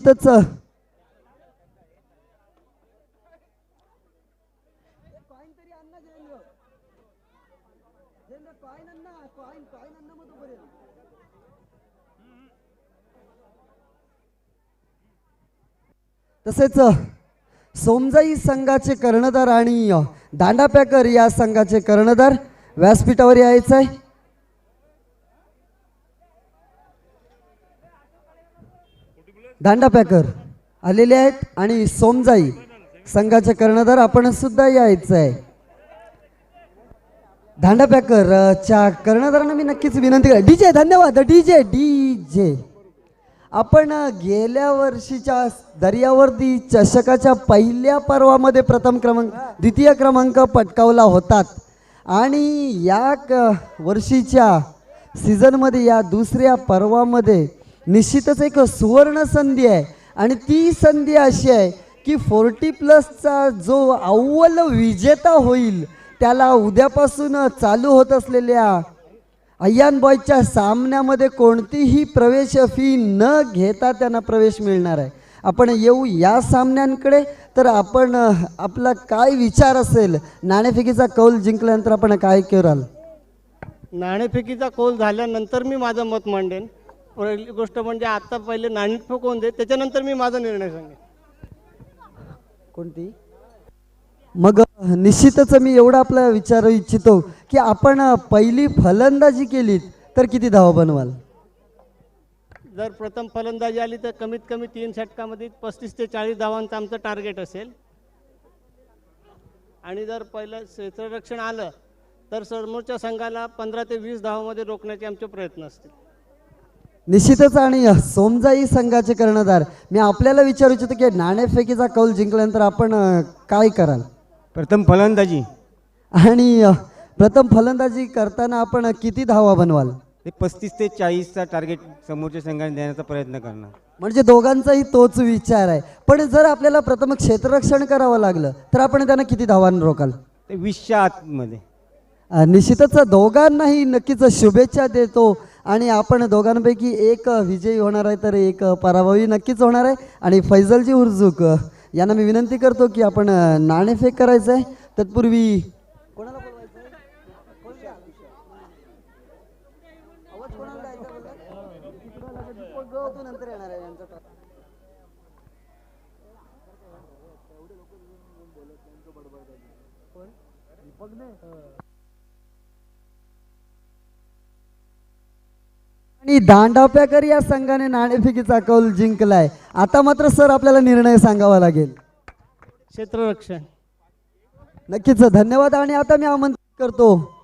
तच तसेच सोमजाई संघाचे कर्णधार आणि दांडा पॅकर या संघाचे कर्णधार व्यासपीठावर यायचं आहे. दांडा पॅकर आलेले आहेत आणि सोमजाई संघाचे कर्णधार आपण सुद्धा यायचं आहे. दांडा पॅकर च्या कर्णधारांना मी नक्कीच विनंती करेन. डीजे धन्यवाद. डीजे डीजे आपण गेल्या वर्षीच्या दर्यावर्दी चषकाच्या पहिल्या पर्वामध्ये प्रथम क्रमांक द्वितीय क्रमांक पटकावला होतात आणि या वर्षीच्या सीझनमध्ये या दुसऱ्या पर्वामध्ये निश्चितच एक सुवर्ण संधी आहे आणि ती संधी अशी आहे की 40+ जो अव्वल विजेता होईल त्याला उद्यापासून चालू होत असलेल्या अय्यान बॉयजच्या सामन्यामध्ये कोणतीही प्रवेश फी न घेता त्यांना प्रवेश मिळणार आहे. आपण येऊ या सामन्यांकडे. तर आपण आपला काय विचार असेल, नाणेफेकीचा कौल जिंकल्यानंतर आपण काय कराल? नाणेफेकीचा कौल झाल्यानंतर मी माझं मत मांडेन. पहिली गोष्ट म्हणजे आता पहिले नाणेफेक होऊन दे, त्याच्यानंतर मी माझा निर्णय सांगेन. कोणती? मग निश्चितच मी एवढा आपला विचारू इच्छितो की आपण पहिली फलंदाजी केली तर किती धावा बनवाल? जर प्रथम फलंदाजी आली तर कमीत कमी 3 षटकामध्ये 35 ते 40 धावांचं आमचं टार्गेट असेल आणि जर पहिलं क्षेत्ररक्षण आलं तर समोरच्या संघाला 15 ते 20 धावांमध्ये रोखण्याचे आमचे प्रयत्न असतील. निश्चितच. आणि सोमजाई संघाचे कर्णधार मी आपल्याला विचारू इच्छितो की नाणेफेकीचा कौल जिंकल्यानंतर आपण काय कराल? प्रथम फलंदाजी. आणि प्रथम फलंदाजी करताना आपण किती धावा बनवाल? ते 35 ते 40चा टार्गेट समोरच्या संघाने देण्याचा प्रयत्न करणार. म्हणजे दोघांचाही तोच विचार आहे. पण जर आपल्याला प्रथम क्षेत्ररक्षण करावं लागलं तर आपण त्यांना किती धावांनी रोकाल? ते 20च्या आतमध्ये. निश्चितच दोघांनाही नक्कीच शुभेच्छा देतो आणि आपण दोघांपैकी एक विजयी होणार आहे तर एक पराभवी नक्कीच होणार आहे. आणि फैजलजी उर्जुक यांना मी विनंती करतो की आपण नाणेफेक करायचं आहे. तत्पूर्वी कोणाला बोलवायचं आहे? आवाज कोणाला द्यायचा बोलला? दीपक गवतो नंतर येणार आहे यांचा. आणि दांडाप्याकर या संघाने नाणेफेकीचा कौल जिंकलाय. आता मात्र सर आपल्याला निर्णय सांगावा लागेल. क्षेत्ररक्षण. नक्कीच धन्यवाद. आणि आता मी आमंत्रित करतो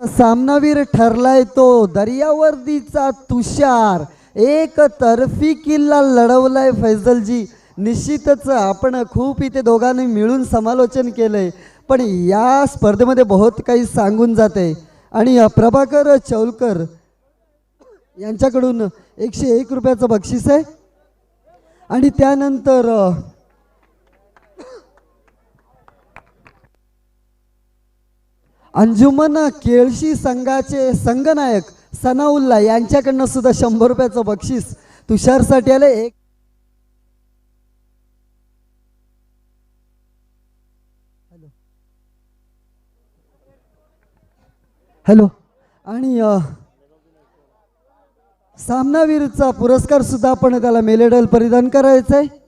सामनावीर ठरलाय तो दर्यावर्दीचा तुषार. एक तर्फी किल्ला लढवलाय फैजलजी. निश्चितच आपण खूप इथे दोघांनी मिळून समालोचन केलंय पण या स्पर्धेमध्ये बहुत काही सांगून जाते. आणि प्रभाकर चौलकर यांच्याकडून 101 रुपयाचं बक्षीस आहे. आणि त्यानंतर अंजुमन केळशी संघाचे संघनायक सनाउल्ला यांच्याकडनं सुद्धा 100 रुपयाचं बक्षीस तुषारसाठी आले. एक हॅलो. आणि सामनावीरचा पुरस्कार सुद्धा आपण त्याला मेलेडल परिधान करायचं आहे.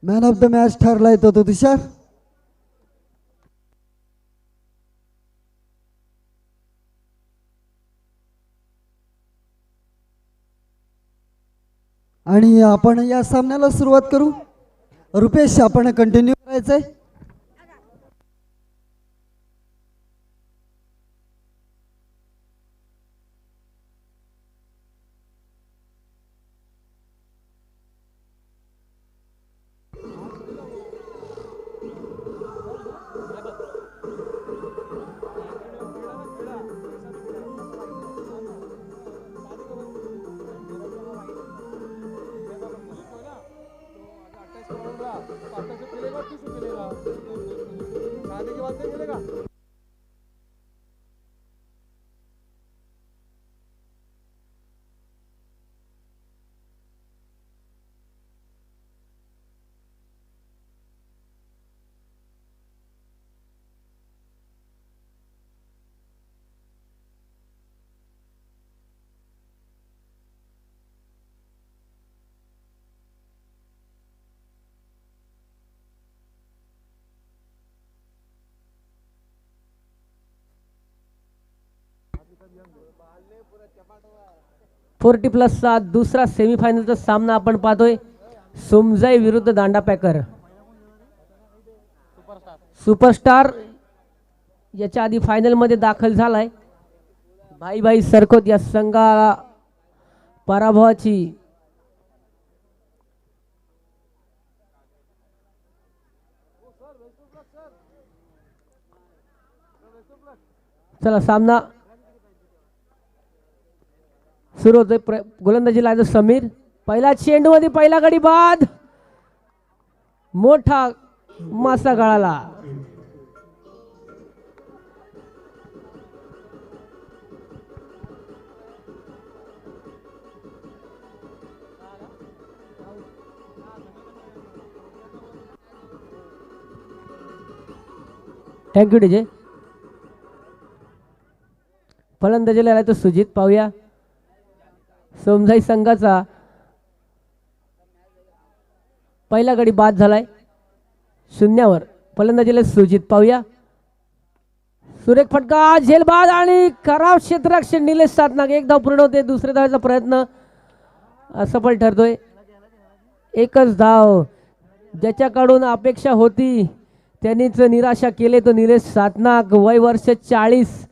मॅन ऑफ द मॅच ठरलाय तो तुषार. आणि आपण या सामन्याला सुरुवात करू. रुपेश आपण कंटिन्यू करायचंय. 40+चा दुसरा सेमीफायनलचा सामना आपण पाहतोय. सोमजाई विरुद्ध दांडा पॅकर. सुपरस्टार याच्या आधी फायनल मध्ये दाखल झालाय. भाई भाई सरकोत या संघाला पराभवाची चला सामना सुरू होतोय. गोलंदाजीला आहे समीर. पहिला चेंडू मध्ये पहिला गडी बाद. मोठा मासा गळाला. Thank you DJ. फलंदाजीला आलाय तो सुजित. पाहूया सोमजाई संघाचा पहिला गडी बाद झालाय 0वर. फलंदाजीला सुजित. पाहूया सुरेख फटका झेल बाद आणि खराब क्षेत्ररक्षण निलेश सातनाग. एक धाव पूर्ण होते. दुसऱ्या धावाचा प्रयत्न असफल ठरतोय. एकच धाव ज्याच्याकडून अपेक्षा होती त्यांनीच निराशा केले तो निलेश सातनाग. वय वर्ष 40.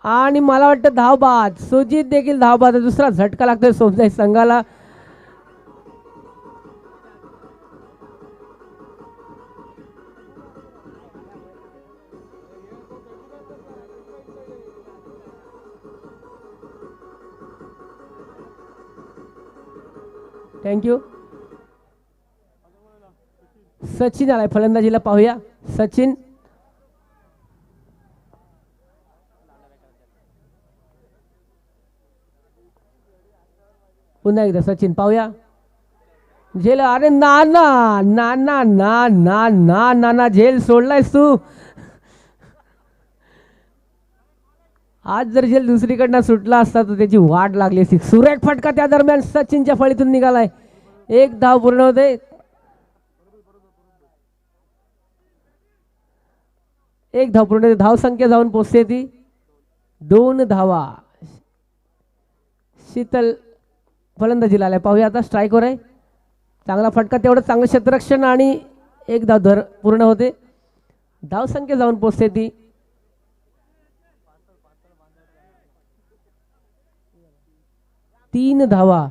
आणि मला वाटतं धाव बाद. सुजित देखील धाव बाद. दुसरा झटका लागतोय सोमजाई संघाला. थँक्यू. सचिन आलाय फलंदाजीला. पाहूया सचिन. पुन्हा एकदा सचिन. पाहूया झेल. अरे ना ना ना ना ना ना ना ना ना झेल सोडलायस तू. आज जर झेल दुसरीकडनं सुटला असता तर त्याची वाट लागली असती. सुरेख फटका त्या दरम्यान सचिनच्या फळीतून निघालाय. एक धाव पूर्ण होते. एक धाव पूर्ण होते. धाव संख्या जाऊन पोचते ती 2 धावा. शीतल फलंदाजीला आलाय. पाहूया आता स्ट्राईकवर आहे. चांगला फटका. तेवढं चांगलं क्षेत्ररक्षण आणि एक धाव धर पूर्ण होते. धाव संख्या जाऊन पोचते ती 3 धावा.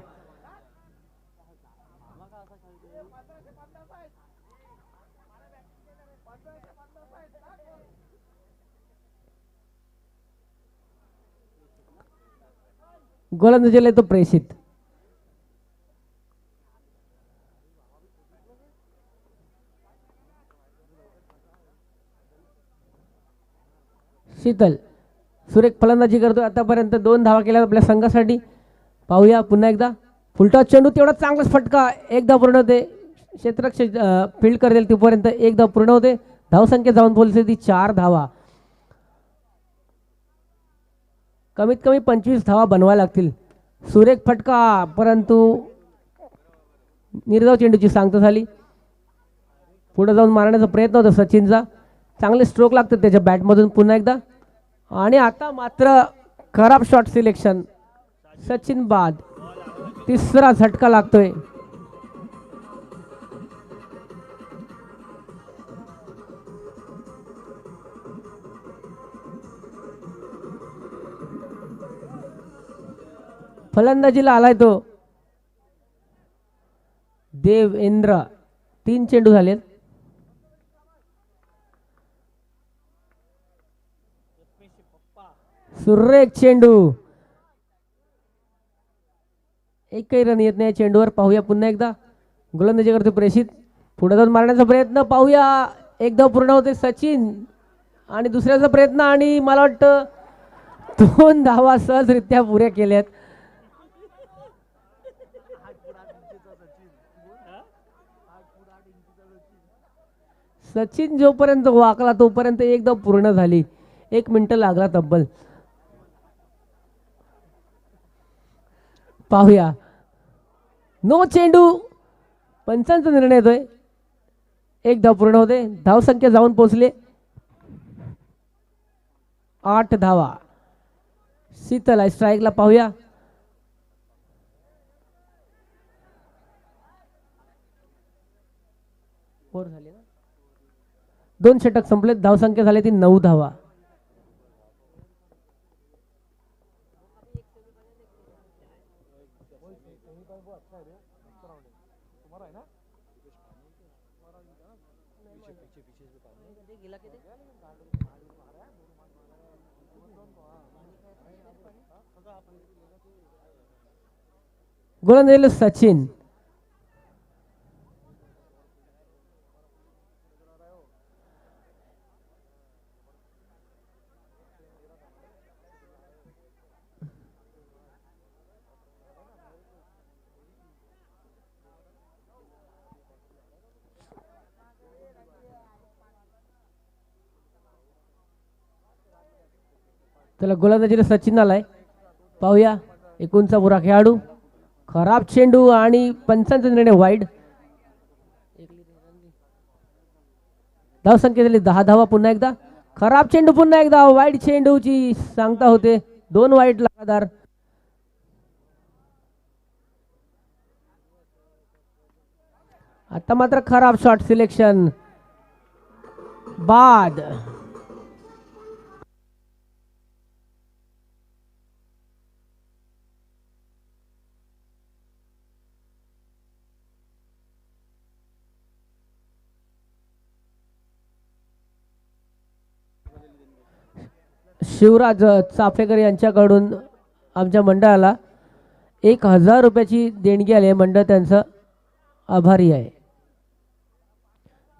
गोलंदाजीला येतो प्रेषित. शीतल सुरेख फलंदाजी करतो. आतापर्यंत 2 धावा केल्या आपल्या संघासाठी. पाहूया पुन्हा एकदा फुलटॉस चेंडू. तेवढा चांगलाच फटका. एक धाव पूर्ण होते. क्षेत्ररक्षण फील्ड करेल तोपर्यंत एक धाव पूर्ण होते. धावसंख्या जाऊन बोलते ती 4 धावा. कमीत कमी 25 धावा बनवायला लागतील. सुरेख फटका परंतु निर्धाव चेंडूची सांगता झाली. पुढे जाऊन मारण्याचा प्रयत्न होता सचिनचा. चांगले स्ट्रोक लागतात त्याच्या बॅटमधून पुन्हा एकदा. आणि आता मात्र खराब शॉट सिलेक्शन. सचिन बाद. तिसरा झटका लागतोय. फलंदाजीला आलाय तो देवेंद्र. 3 चेंडू झालेत. सुरेख चेंडू. एकही रन येत नाही चेंडूवर. पाहूया पुन्हा एकदा गोलंदाजी करतो प्रेषित. पुढे जाऊन मारण्याचा प्रयत्न. पाहूया एक धाव पूर्ण होते सचिन. आणि दुसऱ्याचा प्रयत्न आणि मला वाटतं 2 धावा सहजरित्या पुऱ्या केल्यात. सचिन जोपर्यंत वाकला तोपर्यंत एक धाव पूर्ण झाली. 1 मिनिट लागला तब्बल. पाहूया नो चेंडू. पंचांचा निर्णय येतोय. एक धाव पूर्ण होते. धावसंख्या जाऊन पोहोचले 8 धावा. शीतल आहे स्ट्राईकला. पाहूया फोर झाले ना. 2 षटक संपले. धावसंख्या झाली ती 9 धावा. गोलंदाजीला सचिन. त्याला गोलंदाजीला सचिन आलाय. पाहूया एकूणचा पुरा खेळाडू. खराब चेंडू आणि पंचांचा निर्णय वाईड. धावसंख्या झाली 10 धावा. पुन्हा एकदा खराब चेंडू. पुन्हा एकदा वाईड चेंडूची सांगता होते. 2 वाईड लगातार. आता मात्र खराब शॉट सिलेक्शन. बाद. शिवराज चाफेकर यांच्याकडून आमच्या मंडळाला 1000 रुपयाची देणगी आली आहे. मंडळ त्यांचं आभारी आहे.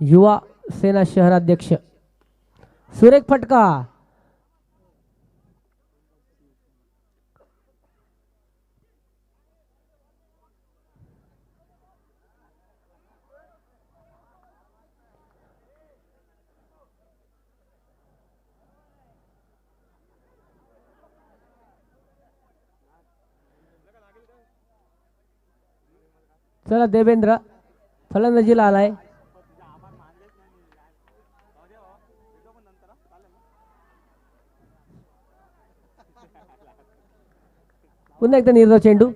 युवा सेना शहराध्यक्ष. सुरेख फटका. चला देवेंद्र फलंदाजीला आलाय. पुन्हा एकदा निर्धाव चेंडू.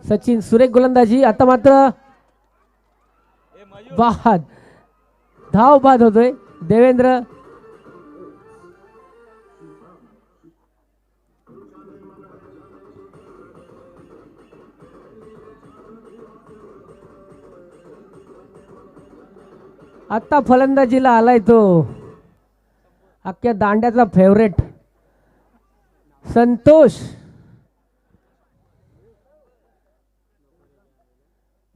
सचिन सुरेख गोलंदाजी. आता मात्र बाद. धाव बाद होतोय. देवेंद्र आता फलंदाजीला आलाय तो अख्ख्या दांड्याचा फेवरेट संतोष.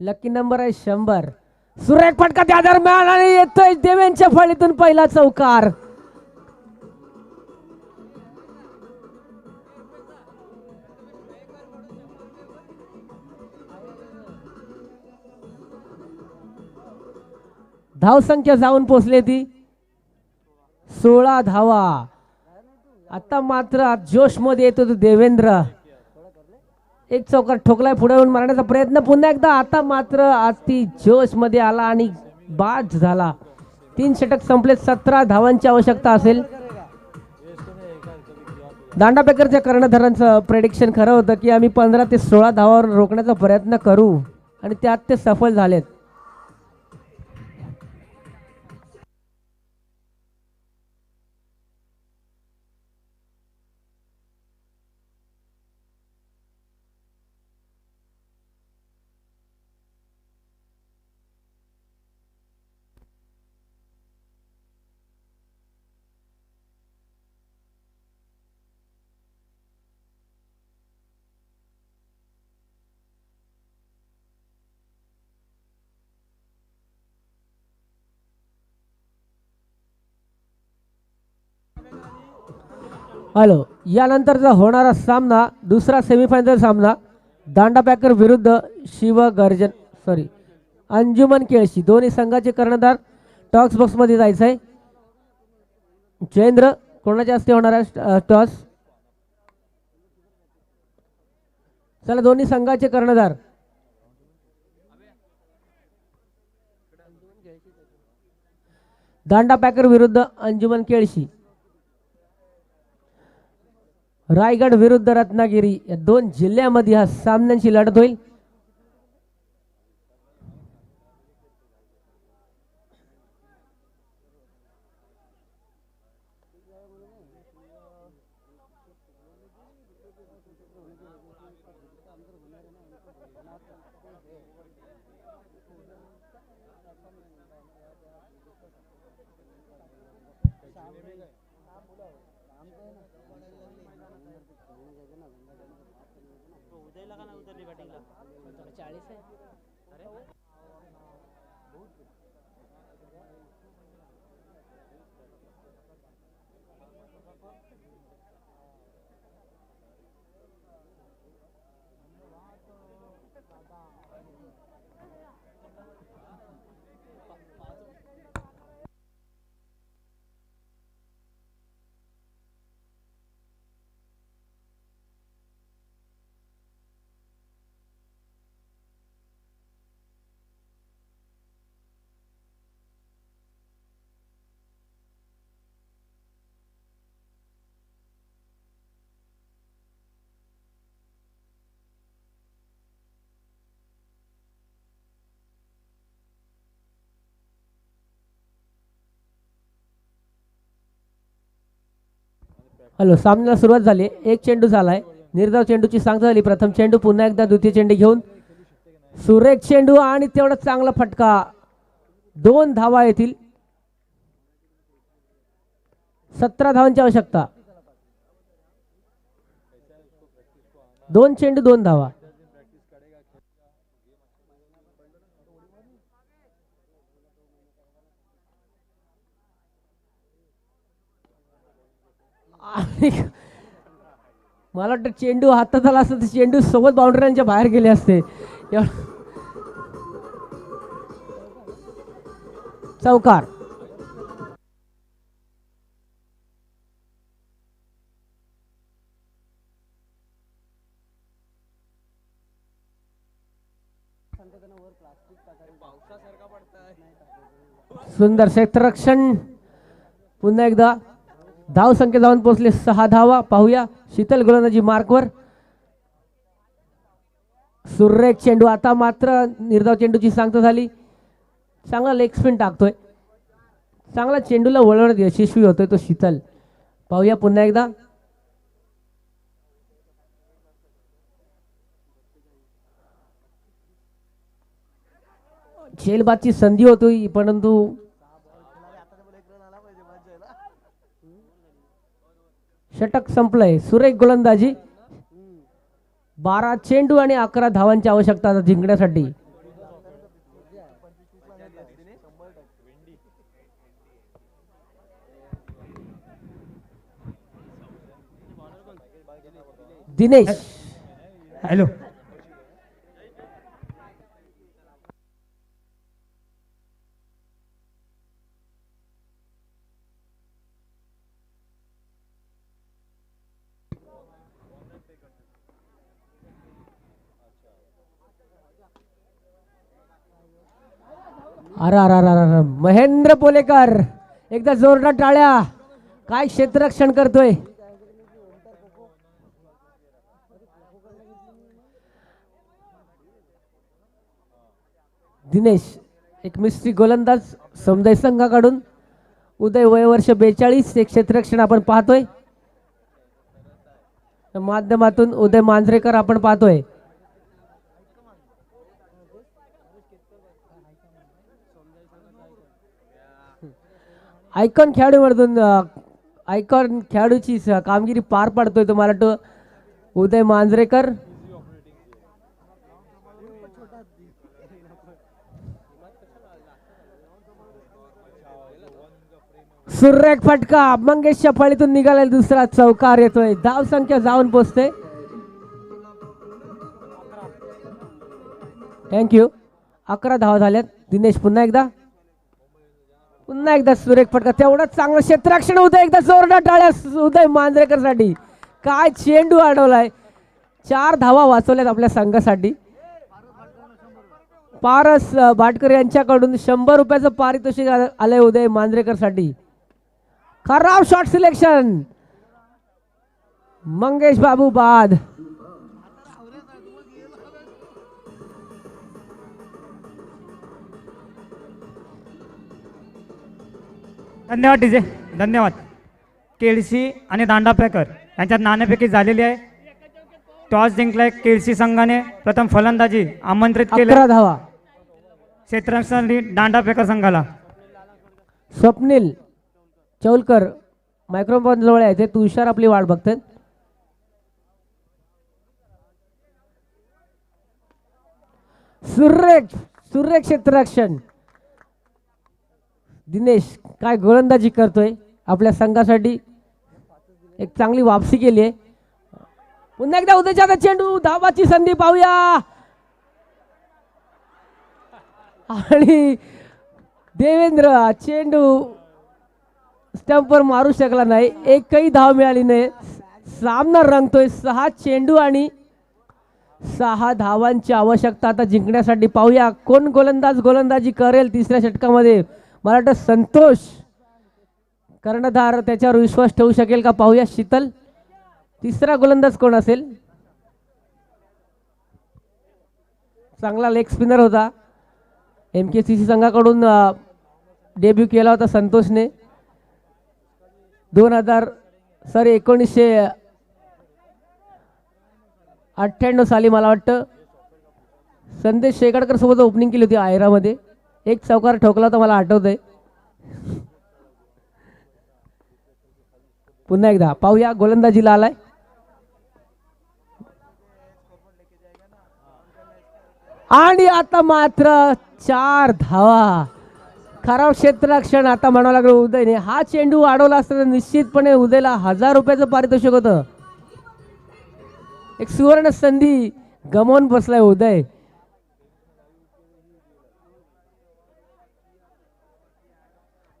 लकी नंबर आहे 100. सुरेख फटका त्या दरम्यान आणि येतोय देवेंच्या फळीतून पहिला चौकार. धावसंख्या जाऊन पोचली ती 16 धावा. आता मात्र जोश मध्ये येतो तो देवेंद्र. एक चौकार ठोकलाय. पुढे येऊन मारण्याचा प्रयत्न पुन्हा एकदा. आता मात्र अति जोश मध्ये आला आणि बाद झाला. 3 षटक संपले. 17 धावांची आवश्यकता असेल. दांडापेकरच्या कर्णधारांचं प्रेडिक्शन खरं होतं की आम्ही 15 ते 16 धावावर रोखण्याचा प्रयत्न करू आणि त्यात ते सफल झालेत. हॅलो. यानंतरचा होणारा सामना दुसरा सेमीफायनल सामना दांडा पॅकर विरुद्ध अंजुमन केळशी. दोन्ही संघाचे कर्णधार टॉस बॉक्समध्ये जायचं आहे. जयेंद्र कोणाच्या हस्ते होणार आहे टॉस? चला दोन्ही संघाचे कर्णधार दांडा पॅकर विरुद्ध अंजुमन केळशी, रायगड विरुद्ध रत्नागिरी या दोन जिल्ह्यामध्ये हा सामन्यांची लढत होईल. हॅलो, सामन्याला सुरुवात झाली. एक चेंडू झालाय. निर्धाव चेंडूची सांगता झाली. प्रथम चेंडू, पुन्हा एकदा द्वितीय चेंडू घेऊन सुरेख चेंडू आणि तेवढा चांगला फटका. 2 धावा येतील. 17 धावांची आवश्यकता. 2 चेंडू 2 धावा. मला वाटतं चेंडू हातात आला असता तर चेंडू सोबत बाउंड्रीच्या बाहेर गेले असते. चौकार. सुंदर क्षेत्ररक्षण. पुन्हा एकदा धाव संख्या जाऊन पोहोचले 6 धावा. पाहूया शीतल गोलंदाजी मार्कवर. सुरेख चेंडू. आता मात्र निर्धाव चेंडूची सांगता झाली. चांगला लेग स्पिन टाकतोय. चांगला चेंडूला वळवण्यात यशस्वी होतोय तो शीतल. पाहूया पुन्हा एकदा. झेलबादची संधी होती परंतु षटक संपलंय. सुरेख गोलंदाजी. 12 चेंडू आणि 11 धावांची आवश्यकता आता जिंकण्यासाठी. दिनेश. हॅलो, अरे अरे अरे अरे, महेंद्र पोलेकर. एकदा जोरदार टाळ्या. काय क्षेत्ररक्षण करतोय. दिनेश एक मिस्त्री गोलंदाज समुदाय संघाकडून. उदय वय वर्ष 42. एक क्षेत्ररक्षण आपण पाहतोय. माध्यमातून उदय मांजरेकर आपण पाहतोय. आयकॉन खेळाडूमधून आयकॉन खेळाडूची कामगिरी पार पाडतोय तो मला वाटतं उदय मांजरेकर. सुरेख फटका. मंगेशच्या फळीतून निघालेला दुसरा चौकार येतोय. धाव संख्या जाऊन पोचते. थँक्यू. 11 धावा झाल्यात. दिनेश पुन्हा एकदा सुरेख फटका. तेवढंच चांगलं क्षेत्ररक्षण. उदय एकदा जोरदार टाळ्या उदय मांजरेकर साठी. काय चेंडू अडवलाय. 4 धावा वाचवल्यात आपल्या संघासाठी. पारस भाटकर यांच्याकडून 100 रुपयाचं पारितोषिक आलंय उदय मांजरेकर साठी. खराब शॉट सिलेक्शन. मंगेश बाबू बाद. धन्यवाद डीजे, धन्यवाद. केळशी आणि दांडा पेकर यांच्यात नाणेफेकी झालेली आहे. टॉस जिंकलाय केळशी संघाने. प्रथम फलंदाजी आमंत्रित केले 11 धावा. क्षेत्ररक्षण दांडा पेकर संघाला. स्वप्नील चौलकर मायक्रोफोन जवळ आहे ते तुषार आपली वाट बघतात. सुरेख सुरेख क्षेत्ररक्षण. दिनेश काय गोलंदाजी करतोय आपल्या संघासाठी. एक चांगली वापसी केली आहे. पुन्हा एकदा उद्याच्या चेंडू धावाची संधी पाहूया. आणि देवेंद्र चेंडू स्टंपवर मारू शकला नाही. एकही धाव मिळाली नाही. सामना रंगतोय. 6 चेंडू आणि 6 धावांची आवश्यकता आता जिंकण्यासाठी. पाहूया कोण गोलंदाज गोलंदाजी करेल तिसऱ्या षटकामध्ये. मला वाटतं संतोष कर्णधार त्याच्यावर विश्वास ठेवू शकेल का पाहूया. शीतल तिसरा गोलंदाज कोण असेल. चांगला लेग स्पिनर होता. MKCC संघाकडून डेब्यू केला होता संतोषने 1998 साली मला वाटतं. संदेश शेकडकर सोबत ओपनिंग केली होती आयरामध्ये. एक चौकार ठोकला होता मला आठवतंय. पुन्हा एकदा पाहूया गोलंदाजीला आलाय. आणि आता मात्र 4 धावा. खराब क्षेत्ररक्षण आता म्हणावं लागलं उदयने. हा चेंडू अडवला असता तर निश्चितपणे उदयला 1000 रुपयाचं पारितोषिक होतं. एक सुवर्ण संधी गमावून बसलाय उदय.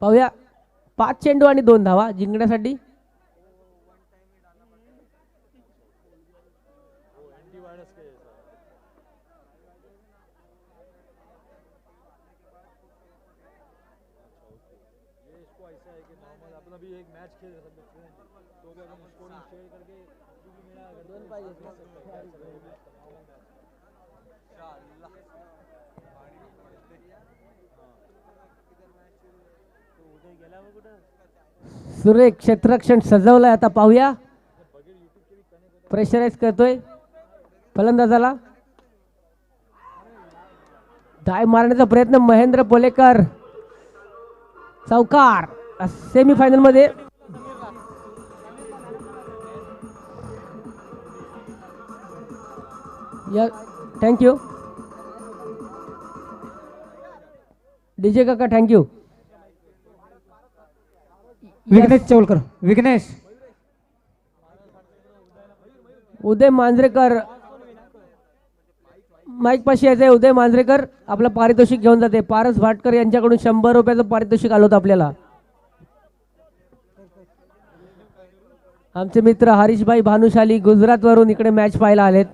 पाहूया 5 चेंडू आणि 2 धावा जिंकण्यासाठी. सुरेख क्षेत्ररक्षण सजवलंय. आता पाहूया प्रेशराईज करतोय फलंदाजाला. डाय मारण्याचा प्रयत्न महेंद्र पोलेकर. चौकार सेमीफायनल मध्ये. थँक्यू डीजे काका, थँक्यू. विघ्नेश चौलकर. विघ्नेश उदय मांजरेकर माईक पाशी यायचंय. उदय मांजरेकर आपलं पारितोषिक घेऊन जाते. पारस भाटकर यांच्याकडून 100 रुपयाचं पारितोषिक आलं होतं आपल्याला. आमचे मित्र हरीशभाई भानुशाली गुजरात वरून इकडे मॅच पाहायला आलेत.